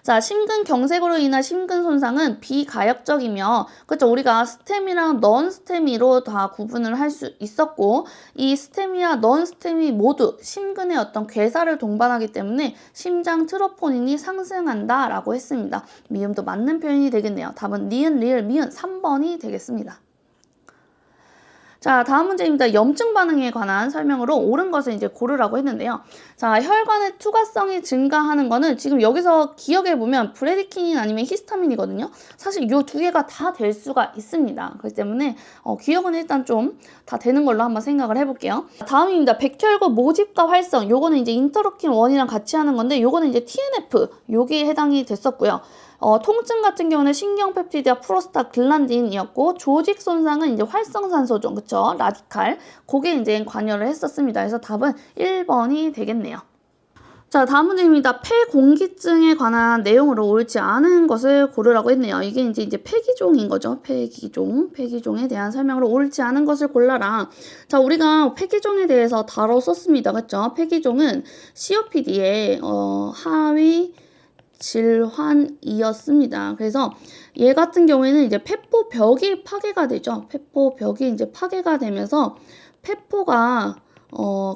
자, 심근경색으로 인한 심근 손상은 비가역적이며, 그렇죠? 우리가 스테미랑 넌스테미로 다 구분을 할 수 있었고, 이 스테미와 넌스테미 모두 심근의 어떤 괴사를 동반하기 때문에 심장 트로포닌이 상승한다라고 했습니다. 미음도 맞는 표현이 되겠네요. 답은 니은, 리을, 미은 3번이 되겠습니다. 자, 다음 문제입니다. 염증 반응에 관한 설명으로 옳은 것을 이제 고르라고 했는데요. 자, 혈관의 투과성이 증가하는 거는 지금 여기서 기억해보면 브레디키닌 아니면 히스타민이거든요. 사실 이 두 개가 다 될 수가 있습니다. 그렇기 때문에 기억은 일단 좀 다 되는 걸로 한번 생각을 해볼게요. 다음입니다. 백혈구 모집과 활성. 요거는 이제 인터루킨 1이랑 같이 하는 건데, 요거는 이제 TNF 여기에 해당이 됐었고요. 통증 같은 경우는 신경펩티드와 프로스타글란딘이었고, 조직 손상은 이제 활성산소종, 그쵸? 라디칼. 그게 이제 관여를 했었습니다. 그래서 답은 1번이 되겠네요. 자, 다음 문제입니다. 폐공기증에 관한 내용으로 옳지 않은 것을 고르라고 했네요. 이게 이제 폐기종인 거죠. 폐기종에 대한 설명으로 옳지 않은 것을 골라라. 자, 우리가 폐기종에 대해서 다뤘었습니다. 그쵸? 폐기종은 COPD의 하위 질환이었습니다. 그래서 얘 같은 경우에는 이제 폐포벽이 파괴가 되죠. 폐포벽이 이제 파괴가 되면서 폐포가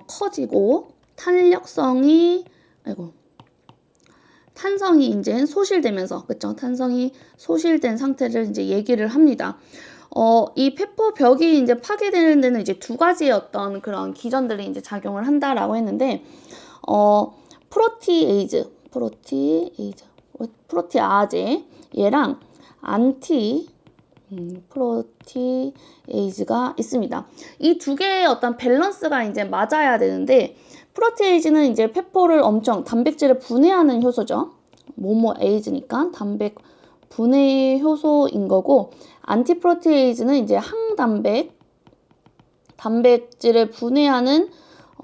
커지고 탄성이 이제 소실되면서, 그쵸? 탄성이 소실된 상태를 이제 얘기를 합니다. 이 폐포벽이 이제 파괴되는 데는 이제 두 가지의 어떤 그런 기전들이 이제 작용을 한다라고 했는데, 프로티아제 얘랑 프로티에이즈가 있습니다. 이 두 개의 어떤 밸런스가 이제 맞아야 되는데, 프로티에이즈는 이제 폐포를 단백질을 분해하는 효소죠. 에이즈니까 단백 분해 효소인 거고, 안티프로티에이즈는 이제 단백질을 분해하는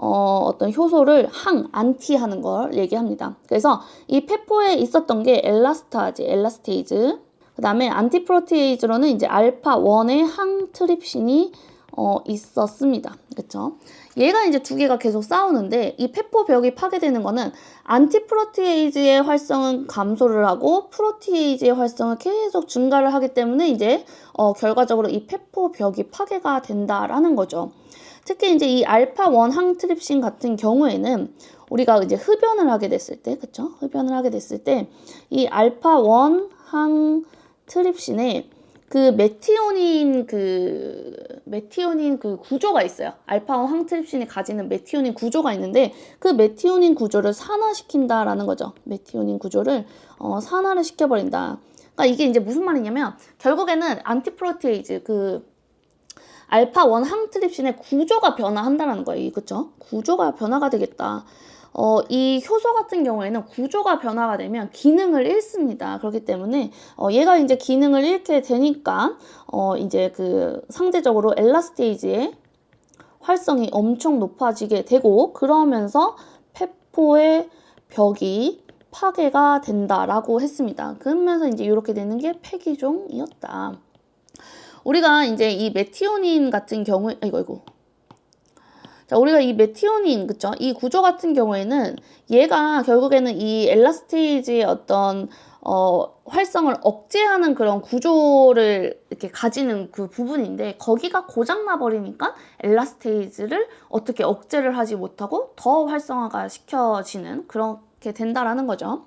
어떤 효소를 안티하는 걸 얘기합니다. 그래서 이 페포에 있었던 게 엘라스테이즈. 그 다음에 안티프로테이즈로는 이제 알파-1의 항트립신이 있었습니다. 그쵸? 얘가 이제 두 개가 계속 싸우는데 이 페포벽이 파괴되는 거는 안티프로테이즈의 활성은 감소를 하고 프로테이즈의 활성은 계속 증가를 하기 때문에 이제 결과적으로 이 페포벽이 파괴가 된다라는 거죠. 특히 이제 이 알파-1 항트립신 같은 경우에는 우리가 이제 흡연을 하게 됐을 때, 그쵸? 흡연을 하게 됐을 때 이 알파-1 항트립신에 그 메티오닌 구조가 있어요. 알파-1 항트립신이 가지는 메티오닌 구조가 있는데 그 메티오닌 구조를 산화시킨다라는 거죠. 메티오닌 구조를 산화를 시켜버린다. 그러니까 이게 이제 무슨 말이냐면 결국에는 안티프로테이즈 알파-1 항트립신의 구조가 변화한다는 거예요. 그쵸? 구조가 변화가 되겠다. 이 효소 같은 경우에는 구조가 변화가 되면 기능을 잃습니다. 그렇기 때문에 얘가 이제 기능을 잃게 되니까 이제 상대적으로 엘라스테이즈의 활성이 엄청 높아지게 되고 그러면서 페포의 벽이 파괴가 된다라고 했습니다. 그러면서 이제 이렇게 되는 게 폐기종이었다. 우리가 이제 이 메티오닌 같은 경우에 자, 우리가 이 메티오닌, 그쵸? 이 구조 같은 경우에는 얘가 결국에는 이 엘라스테이즈의 어떤 활성을 억제하는 그런 구조를 이렇게 가지는 그 부분인데 거기가 고장나 버리니까 엘라스테이즈를 어떻게 억제를 하지 못하고 더 활성화가 시켜지는 그렇게 된다라는 거죠.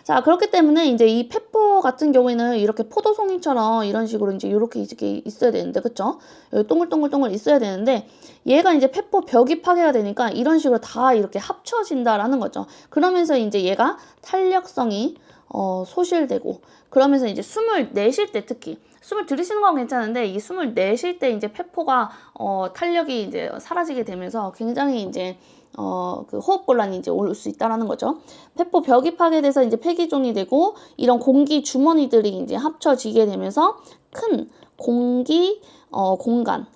자, 그렇기 때문에 이제 이 페포 같은 경우에는 이렇게 포도송이처럼 이런 식으로 이제 이렇게 있어야 되는데, 그쵸? 여기 동글동글동글 있어야 되는데, 얘가 이제 페포 벽이 파괴가 되니까 이런 식으로 다 이렇게 합쳐진다라는 거죠. 그러면서 이제 얘가 탄력성이 소실되고, 그러면서 이제 숨을 내쉴 때 특히, 숨을 들이쉬는 건 괜찮은데, 이 숨을 내쉴 때 이제 페포가, 탄력이 이제 사라지게 되면서 굉장히 이제 호흡곤란이 이제 올 수 있다라는 거죠. 페포 벽이 파괴돼서 이제 폐기종이 되고 이런 공기 주머니들이 이제 합쳐지게 되면서 큰 공기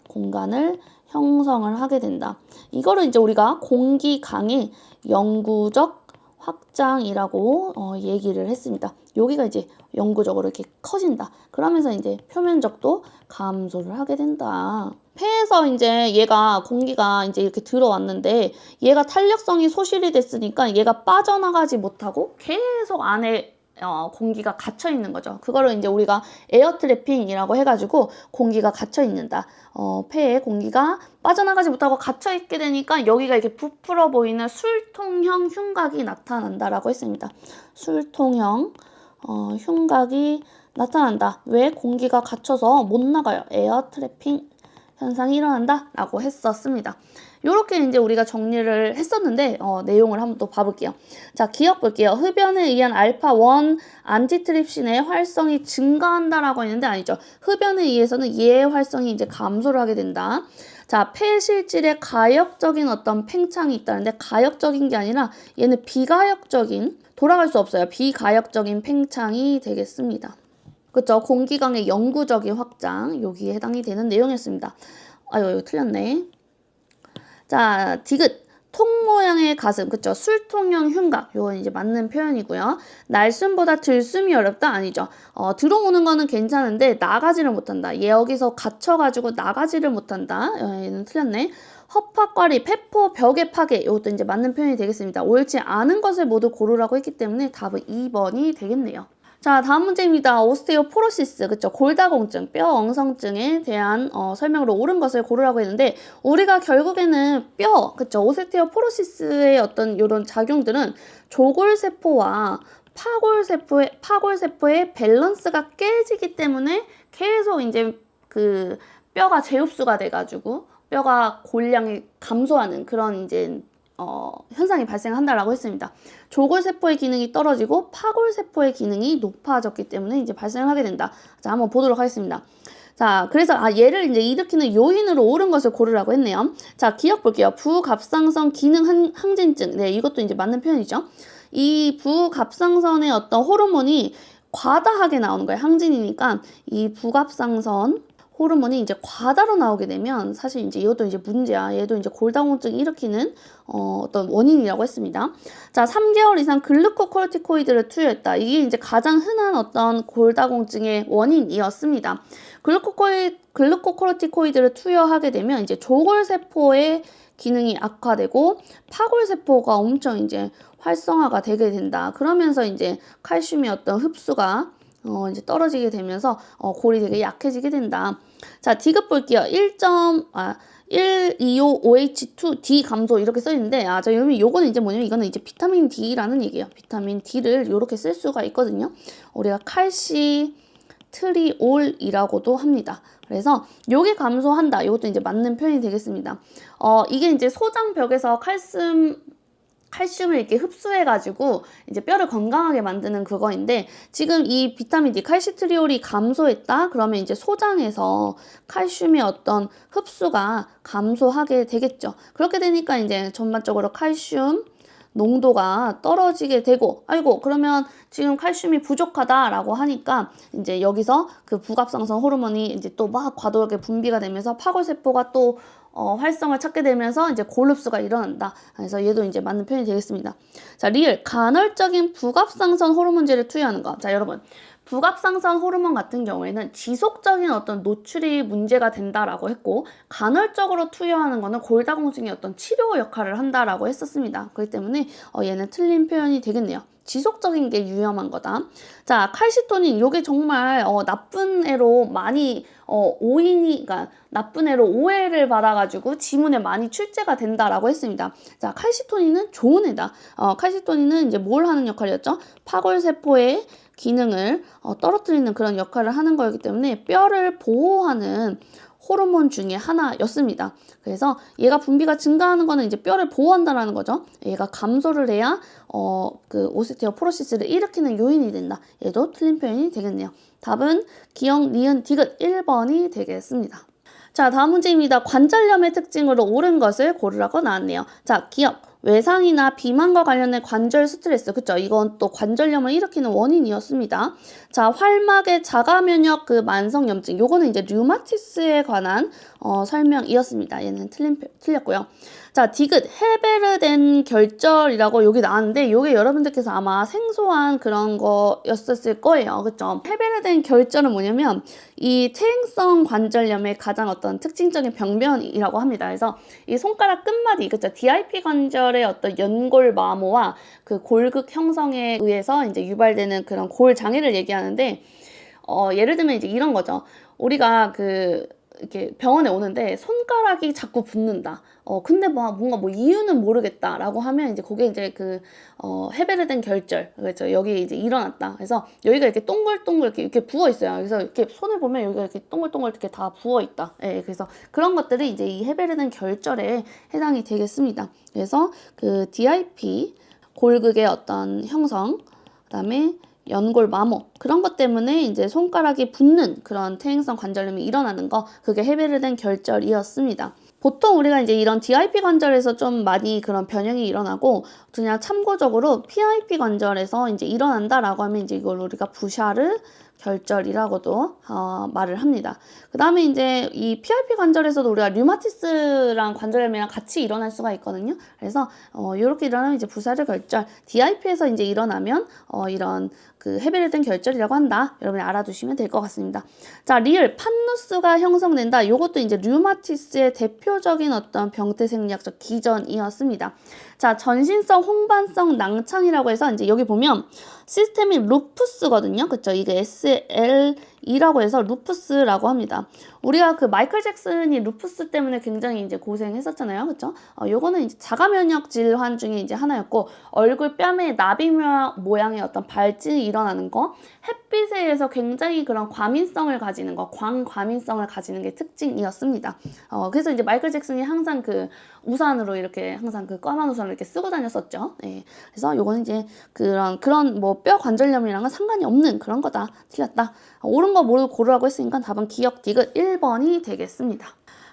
공간을 형성을 하게 된다. 이거를 이제 우리가 공기강의 영구적 확장이라고 얘기를 했습니다. 여기가 이제 영구적으로 이렇게 커진다. 그러면서 이제 표면적도 감소를 하게 된다. 폐에서 이제 공기가 이제 이렇게 들어왔는데 얘가 탄력성이 소실이 됐으니까 얘가 빠져나가지 못하고 계속 안에 공기가 갇혀 있는 거죠. 그거를 이제 우리가 에어 트래핑이라고 해가지고 공기가 갇혀 있는다. 폐에 공기가 빠져나가지 못하고 갇혀 있게 되니까 여기가 이렇게 부풀어 보이는 술통형 흉곽이 나타난다라고 했습니다. 술통형 흉곽이 나타난다. 왜? 공기가 갇혀서 못 나가요. 에어 트래핑 현상이 일어난다 라고 했었습니다. 이렇게 이제 우리가 정리를 했었는데 내용을 한번 또 봐볼게요. 자, 기억 볼게요. 흡연에 의한 알파-1 안티트립신의 활성이 증가한다라고 했는데 아니죠. 흡연에 의해서는 얘의 활성이 이제 감소를 하게 된다. 자, 폐실질에 가역적인 어떤 팽창이 있다는데 가역적인 게 아니라 얘는 비가역적인, 돌아갈 수 없어요. 비가역적인 팽창이 되겠습니다. 그쵸? 공기강의 영구적인 확장, 여기에 해당이 되는 내용이었습니다. 아유, 이거 틀렸네. 자, 디귿. 통 모양의 가슴, 그쵸? 술통형 흉곽, 요건 이제 맞는 표현이고요. 날숨보다 들숨이 어렵다? 아니죠. 들어오는 거는 괜찮은데 나가지를 못한다. 얘 여기서 갇혀가지고 나가지를 못한다. 얘는 틀렸네. 허파과리, 페포, 벽의 파괴, 이것도 이제 맞는 표현이 되겠습니다. 옳지 않은 것을 모두 고르라고 했기 때문에 답은 2번이 되겠네요. 자, 다음 문제입니다. 오스테오포로시스, 그쵸? 골다공증, 뼈 엉성증에 대한 설명으로 옳은 것을 고르라고 했는데 우리가 결국에는 그쵸? 오스테오포로시스의 어떤 이런 작용들은 조골세포와 파골세포의 밸런스가 깨지기 때문에 계속 이제 뼈가 재흡수가 돼가지고 뼈가 골량이 감소하는 그런 이제 현상이 발생한다라고 했습니다. 조골세포의 기능이 떨어지고 파골세포의 기능이 높아졌기 때문에 이제 발생을 하게 된다. 자, 한번 보도록 하겠습니다. 자, 그래서 얘를 이제 일으키는 요인으로 옳은 것을 고르라고 했네요. 자, 기억 볼게요. 부갑상선 기능 항진증. 네, 이것도 이제 맞는 표현이죠. 이 부갑상선의 어떤 호르몬이 과다하게 나오는 거예요. 항진이니까 이 부갑상선 호르몬이 이제 과다로 나오게 되면 사실 이제 이것도 이제 문제야. 얘도 이제 골다공증 일으키는 어떤 원인이라고 했습니다. 자, 3개월 이상 글루코코르티코이드를 투여했다. 이게 이제 가장 흔한 어떤 골다공증의 원인이었습니다. 글루코코르티코이드를 투여하게 되면 이제 조골세포의 기능이 악화되고 파골세포가 엄청 이제 활성화가 되게 된다. 그러면서 이제 칼슘의 어떤 흡수가 이제 떨어지게 되면서 골이 되게 약해지게 된다. 자, D급 볼게요. 125OH2D 감소 이렇게 써 있는데 자, 여러분 요거는 이제 뭐냐면 이거는 이제 비타민 D라는 얘기예요. 비타민 D를 이렇게 쓸 수가 있거든요. 우리가 칼시트리올이라고도 합니다. 그래서 요게 감소한다. 이것도 이제 맞는 표현이 되겠습니다. 이게 이제 소장벽에서 칼슘을 이렇게 흡수해가지고 이제 뼈를 건강하게 만드는 그거인데 지금 이 비타민 D 칼시트리올이 감소했다 그러면 이제 소장에서 칼슘의 어떤 흡수가 감소하게 되겠죠. 그렇게 되니까 이제 전반적으로 칼슘 농도가 떨어지게 되고 아이고 그러면 지금 칼슘이 부족하다라고 하니까 이제 여기서 그 부갑상선 호르몬이 이제 또 막 과도하게 분비가 되면서 파골세포가 또 활성을 찾게 되면서 이제 골흡수가 일어난다. 그래서 얘도 이제 맞는 표현이 되겠습니다. 자, 리을 간헐적인 부갑상선 호르몬제를 투여하는 거. 자, 여러분. 부갑상선 호르몬 같은 경우에는 지속적인 어떤 노출이 문제가 된다라고 했고 간헐적으로 투여하는 거는 골다공증의 어떤 치료 역할을 한다라고 했었습니다. 그렇기 때문에 얘는 틀린 표현이 되겠네요. 지속적인 게 위험한 거다. 자, 칼시토닌 요게 정말 나쁜 애로 많이 그러니까 나쁜 애로 오해를 받아가지고 지문에 많이 출제가 된다라고 했습니다. 자, 칼시토닌은 좋은 애다. 칼시토닌은 이제 뭘 하는 역할이었죠? 파골세포의 기능을 떨어뜨리는 그런 역할을 하는 거였기 때문에 뼈를 보호하는 호르몬 중에 하나였습니다. 그래서 얘가 분비가 증가하는 거는 이제 뼈를 보호한다라는 거죠. 얘가 감소를 해야 그 오스테오포로시스를 일으키는 요인이 된다. 얘도 틀린 표현이 되겠네요. 답은 기역, 니은, 디귿 1번이 되겠습니다. 자, 다음 문제입니다. 관절염의 특징으로 옳은 것을 고르라고 나왔네요. 자, 기역. 외상이나 비만과 관련된 관절 스트레스, 그쵸? 이건 또 관절염을 일으키는 원인이었습니다. 자, 활막의 자가면역 그 만성염증, 요거는 이제 류마티스에 관한 설명이었습니다. 얘는 틀렸고요. 자, 디귿, 헤베르덴 결절이라고 여기 나왔는데 요게 여러분들께서 아마 생소한 그런 거였었을 거예요. 그쵸? 헤베르덴 결절은 뭐냐면 이 퇴행성 관절염의 가장 어떤 특징적인 병변이라고 합니다. 그래서 이 손가락 끝마디, 그쵸? DIP 관절의 어떤 연골 마모와 그 골극 형성에 의해서 이제 유발되는 그런 골 장애를 얘기하는데 예를 들면 이제 이런 거죠. 우리가 이렇게 병원에 오는데 손가락이 자꾸 붓는다. 근데 뭔가 이유는 모르겠다라고 하면 이제 그게 이제 헤베르덴 결절. 그렇죠. 여기 이제 일어났다. 그래서 여기가 이렇게 동글동글 이렇게 부어 있어요. 그래서 이렇게 손을 보면 여기가 이렇게 동글동글 이렇게 다 부어 있다. 예, 그래서 그런 것들이 이제 이 헤베르덴 결절에 해당이 되겠습니다. 그래서 그 DIP 골극의 어떤 형성, 그다음에 연골 마모 그런 것 때문에 이제 손가락이 붓는 그런 퇴행성 관절염이 일어나는 거 그게 헤베르덴 결절이었습니다. 보통 우리가 이제 이런 DIP 관절에서 좀 많이 그런 변형이 일어나고 그냥 참고적으로 PIP 관절에서 이제 일어난다라고 하면 이제 이걸 우리가 부샤르 결절이라고도 말을 합니다. 그 다음에 이제 이 PIP 관절에서도 우리가 류마티스랑 관절염이랑 같이 일어날 수가 있거든요. 그래서 이렇게 일어나면 이제 부샤르 결절, DIP에서 이제 일어나면 이런 그 헤베르덴 결절이라고 한다. 여러분이 알아두시면 될 것 같습니다. 자, 리을 판누스가 형성된다. 이것도 이제 류마티스의 대표적인 어떤 병태 생리학적 기전이었습니다. 자, 전신성 홍반성 낭창이라고 해서 이제 여기 보면 시스템이 루푸스거든요. 그쵸? 이게 SL이라고 해서 루푸스라고 합니다. 우리가 그 마이클 잭슨이 루푸스 때문에 굉장히 이제 고생했었잖아요. 그쵸? 요거는 이제 자가면역 질환 중에 이제 하나였고, 얼굴 뺨에 나비 모양의 어떤 발진이 일어나는 거, 햇빛에 의해서 굉장히 그런 과민성을 가지는 거, 광과민성을 가지는 게 특징이었습니다. 그래서 이제 마이클 잭슨이 항상 그 우산으로 이렇게 항상 그 까만 우산을 이렇게 쓰고 다녔었죠. 네. 그래서 요거는 이제 그런 뭐 뼈 관절염이랑은 상관이 없는 그런 거다. 틀렸다. 옳은 거 모르고 고르라고 했으니까 답은 기역 디귿 1번이 되겠습니다.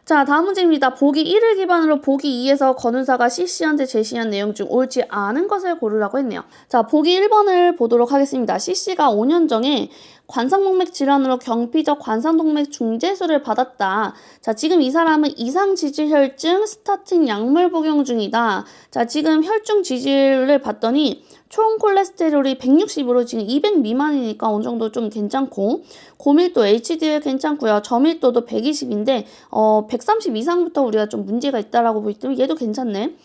자, 다음 문제입니다. 보기 1을 기반으로 보기 2에서 건우사가 CC한테 제시한 내용 중 옳지 않은 것을 고르라고 했네요. 자, 보기 1번을 보도록 하겠습니다. CC가 5년 전에 관상동맥 질환으로 경피적 관상동맥 중재수를 받았다. 자, 지금 이 사람은 이상지질혈증 스타틴 약물 복용 중이다. 자, 지금 혈중 지질을 봤더니 총 콜레스테롤이 160으로 지금 200 미만이니까 어느 정도 좀 괜찮고, 고밀도 HDL 괜찮고요. 저밀도도 120인데 130 이상부터 우리가 좀 문제가 있다라고 보기 때문에 얘도 괜찮네.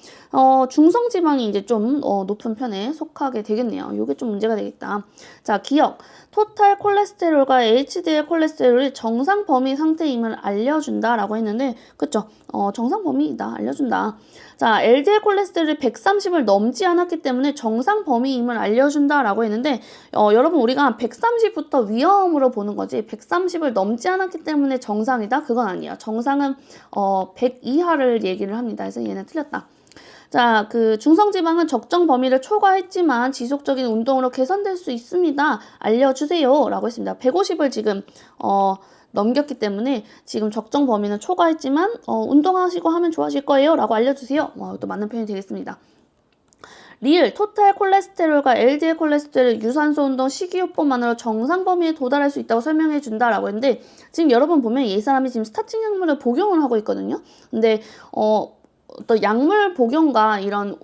중성 지방이 이제 좀 높은 편에 속하게 되겠네요. 요게 좀 문제가 되겠다. 자, 기억. 토탈 콜레스테롤과 HDL 콜레스테롤이 정상 범위 상태임을 알려준다라고 했는데, 그쵸? 정상 범위이다. 알려준다. 자, LDL 콜레스테롤이 130을 넘지 않았기 때문에 정상 범위임을 알려준다라고 했는데, 여러분 우리가 130부터 위험으로 보는 거지 130을 넘지 않았기 때문에 정상이다? 그건 아니에요. 정상은 100 이하를 얘기를 합니다. 그래서 얘는 틀렸다. 자, 그 중성지방은 적정 범위를 초과했지만 지속적인 운동으로 개선될 수 있습니다. 알려주세요. 라고 했습니다. 150을 지금 넘겼기 때문에 지금 적정 범위는 초과했지만 운동하시고 하면 좋아질 거예요. 라고 알려주세요. 또 맞는 표현이 되겠습니다. 리을, 토탈 콜레스테롤과 LDL 콜레스테롤, 유산소 운동, 식이요법만으로 정상 범위에 도달할 수 있다고 설명해 준다라고 했는데, 지금 여러분 보면 이 사람이 지금 스타틴 약물을 복용을 하고 있거든요. 근데 어떤 약물 복용과 이런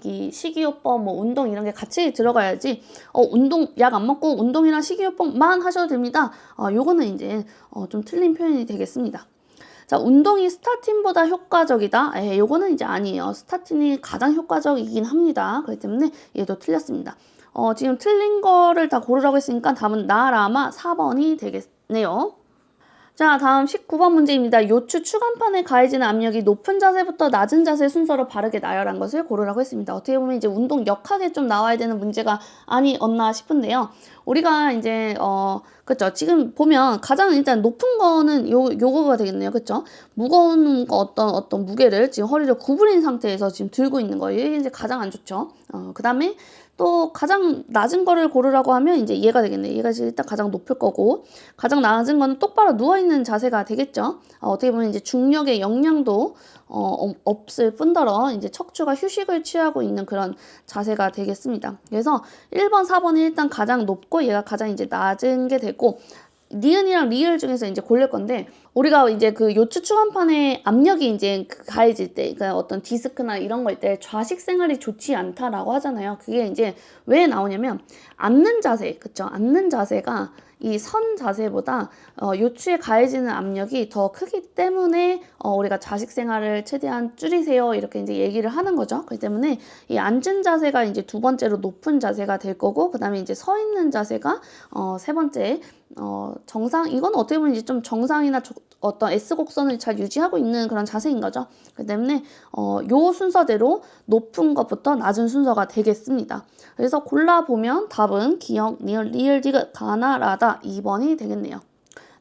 이 식이요법, 뭐 운동 이런 게 같이 들어가야지 운동 약 안 먹고 운동이나 식이요법만 하셔도 됩니다. 요거는 이제 좀 틀린 표현이 되겠습니다. 자, 운동이 스타틴보다 효과적이다. 요거는 이제 아니에요. 스타틴이 가장 효과적이긴 합니다. 그렇기 때문에 얘도 틀렸습니다. 지금 틀린 거를 다 고르라고 했으니까 답은 나라마 4번이 되겠네요. 자, 다음 19번 문제입니다. 요추 추간판에 가해지는 압력이 높은 자세부터 낮은 자세 순서로 바르게 나열한 것을 고르라고 했습니다. 어떻게 보면 이제 운동 역학에 좀 나와야 되는 문제가 아니었나 싶은데요. 우리가 이제 그쵸, 지금 보면 가장 일단 높은 거는 요거가 되겠네요. 그쵸? 무거운 거 어떤 무게를 지금 허리를 구부린 상태에서 지금 들고 있는 거예요. 이게 이제 가장 안 좋죠. 그 다음에 또 가장 낮은 거를 고르라고 하면 이제 얘가 되겠네. 얘가 이제 일단 가장 높을 거고, 가장 낮은 거는 똑바로 누워있는 자세가 되겠죠. 어떻게 보면 이제 중력의 영향도 없을 뿐더러 이제 척추가 휴식을 취하고 있는 그런 자세가 되겠습니다. 그래서 1번, 4번이 일단 가장 높고 얘가 가장 이제 낮은 게 되고, 니은이랑 리을 중에서 이제 고를 건데, 우리가 이제 그 요추 추간판에 압력이 이제 가해질 때, 그러니까 어떤 디스크나 이런 거일 때 좌식 생활이 좋지 않다라고 하잖아요. 그게 이제 왜 나오냐면, 앉는 자세, 그쵸? 앉는 자세가 이 선 자세보다 요추에 가해지는 압력이 더 크기 때문에 우리가 좌식 생활을 최대한 줄이세요. 이렇게 이제 얘기를 하는 거죠. 그렇기 때문에 이 앉은 자세가 이제 두 번째로 높은 자세가 될 거고, 그 다음에 이제 서 있는 자세가 세 번째 정상, 이건 어떻게 보면 이제 좀 정상이나 어떤 S곡선을 잘 유지하고 있는 그런 자세인 거죠. 그렇기 때문에 요 순서대로 높은 것부터 낮은 순서가 되겠습니다. 그래서 골라보면 답은 기억, 리을, 디귿, 가나라다 2번이 되겠네요.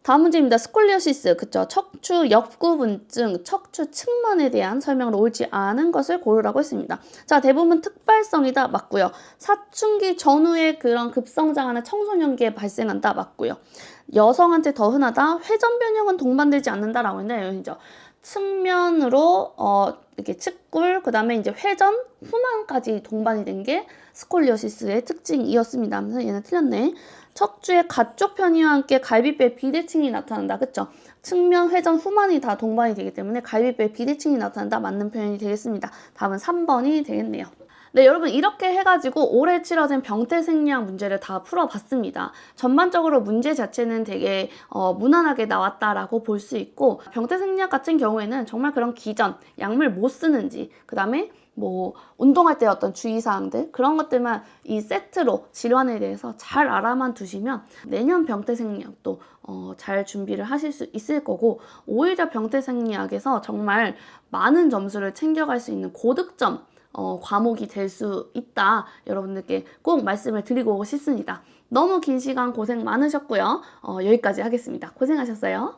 다음 문제입니다. 스콜리오시스, 그쵸? 척추 옆구분증, 척추 측만에 대한 설명으로 옳지 않은 것을 고르라고 했습니다. 자, 대부분 특발성이다. 맞고요. 사춘기 전후에 그런 급성장하는 청소년기에 발생한다. 맞고요. 여성한테 더 흔하다. 회전 변형은 동반되지 않는다라고 했는데, 여기죠. 측면으로 이렇게 측굴, 그 다음에 이제 회전, 후만까지 동반이 된 게 스콜리오시스의 특징이었습니다. 그래서 얘는 틀렸네. 척추의 가쪽 편의와 함께 갈비뼈 비대칭이 나타난다. 그쵸? 측면, 회전, 후만이 다 동반이 되기 때문에 갈비뼈 비대칭이 나타난다. 맞는 표현이 되겠습니다. 답은 3번이 되겠네요. 네, 여러분 이렇게 해가지고 올해 치러진 병태생리학 문제를 다 풀어봤습니다. 전반적으로 문제 자체는 되게 무난하게 나왔다라고 볼 수 있고, 병태생리학 같은 경우에는 정말 그런 기전, 약물 못 쓰는지, 그 다음에 뭐 운동할 때 어떤 주의사항들, 그런 것들만 이 세트로 질환에 대해서 잘 알아만 두시면 내년 병태생리학도 잘 준비를 하실 수 있을 거고, 오히려 병태생리학에서 정말 많은 점수를 챙겨갈 수 있는 고득점 과목이 될 수 있다. 여러분들께 꼭 말씀을 드리고 싶습니다. 너무 긴 시간 고생 많으셨고요. 여기까지 하겠습니다. 고생하셨어요.